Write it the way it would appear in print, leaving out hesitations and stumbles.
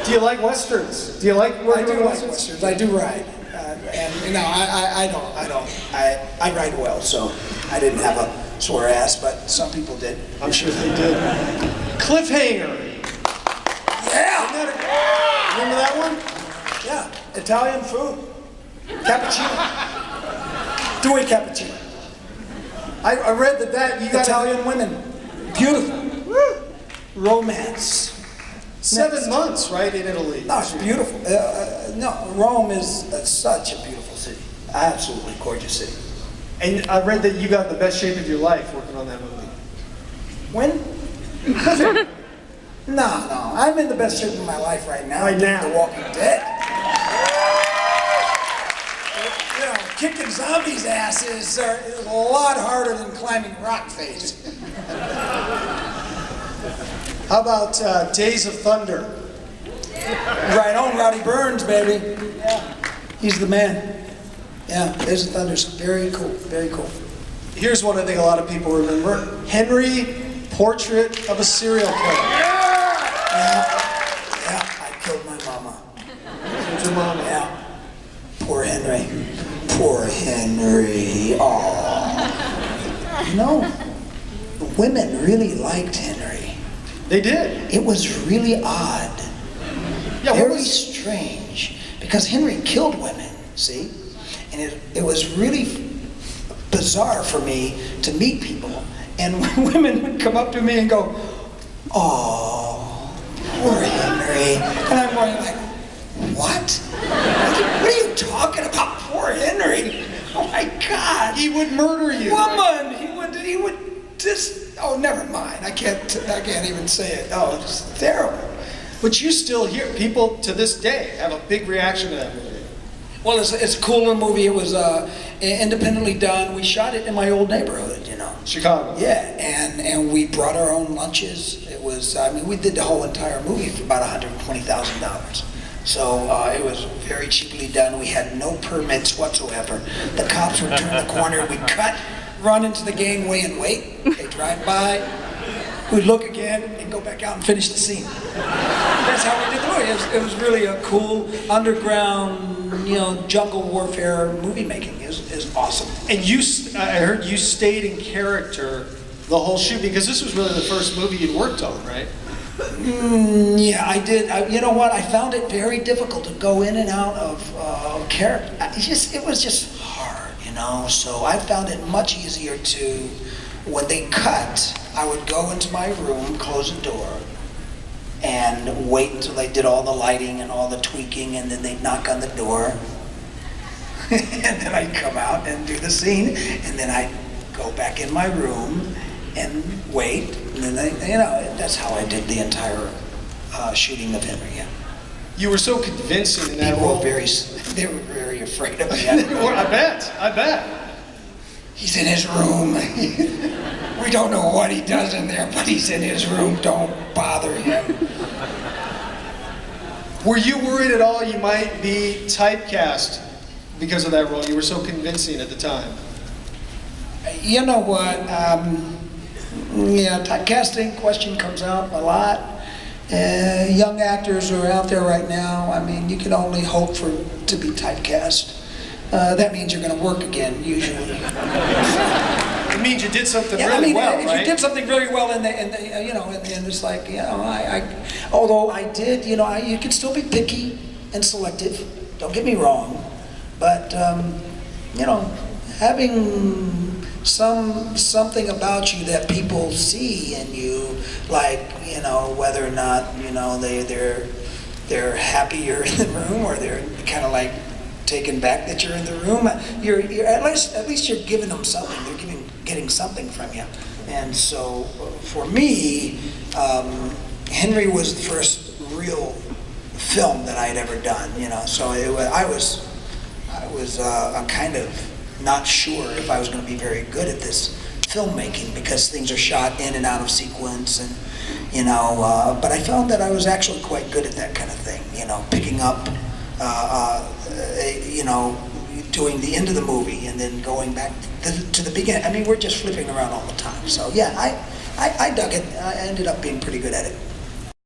Do you like westerns? Do you like working I do on like westerns. I do ride, and you know, I ride well, so I didn't have a sore ass, but some people did. I'm sure they did. Cliffhanger. Yeah. Remember that one? Yeah. Italian food. Cappuccino. Due cappuccino. I read that you got Italian women. Beautiful. Woo. Romance. 7 months, right, in Italy. No, it's beautiful. No, Rome is such a beautiful city. Absolutely gorgeous city. And I read that you got in the best shape of your life working on that movie. When? No, I'm in the best shape of my life right now. Right now. The Walking Dead. You know, kicking zombies' asses is a lot harder than climbing rock face. How about Days of Thunder? Right on, Rowdy Burns, baby. Yeah, he's the man. Yeah, Days of Thunder's very cool, very cool. Here's what I think a lot of people remember. Henry, Portrait of a Serial Killer. Yeah, I killed my mama. Killed your mama. Yeah, poor Henry. Poor Henry. Oh. No, women really liked Henry. They did. It was really odd. Yeah, Very strange. Because Henry killed women, see? And it was really bizarre for me to meet people, and women would come up to me and go, "Oh, poor Henry." And I'm going like, "What? What are you talking about, poor Henry? Oh my God. He would murder you. Woman, he would just, oh, never mind. I can't even say it. Oh, it's terrible." But you still hear people to this day have a big reaction to that movie. Well, it's a cool little movie. It was independently done. We shot it in my old neighborhood, you know. Chicago. Yeah, and we brought our own lunches. It was, I mean, we did the whole entire movie for about $120,000. So it was very cheaply done. We had no permits whatsoever. The cops would turn the corner, we'd cut, run into the gangway and wait. They'd drive by, we'd look again, and go back out and finish the scene. That's how we did the movie. It was really a cool underground, you know, jungle warfare movie making. Is awesome. And I heard you stayed in character the whole shoot because this was really the first movie you'd worked on, right? Yeah, I did. You know what? I found it very difficult to go in and out of character. It was just hard, you know. So I found it much easier to, when they cut, I would go into my room, close the door, and wait until they did all the lighting and all the tweaking, and then they'd knock on the door, and then I'd come out and do the scene, and then I'd go back in my room and wait, and then that's how I did the entire shooting of Henry. Yeah. You were so convincing in that People role. they were very afraid of me. I bet. He's in his room. We don't know what he does in there, but he's in his room. Don't bother him. Were you worried at all you might be typecast because of that role? You were so convincing at the time. You know what? Yeah, typecasting question comes out a lot. Young actors are out there right now. I mean, you can only hope to be typecast. That means you're going to work again, usually. It means you did something Yeah, really I mean, well, if right? you did something really well in the you know, and it's like, you know, although I did, you know, you can still be picky and selective. Don't get me wrong, but you know, having something about you that people see in you, like, you know, whether or not, you know, they're happy you're in the room, or they're kind of like taken back that you're in the room. You're at least you're giving them something. They're getting something from you. And so for me, Henry was the first real film that I had ever done. You know, so I was kind of not sure if I was going to be very good at this filmmaking, because things are shot in and out of sequence, and you know. But I found that I was actually quite good at that kind of thing. You know, picking up. You know, doing the end of the movie and then going back to the beginning. I mean, we're just flipping around all the time. So yeah, I dug it. I ended up being pretty good at it.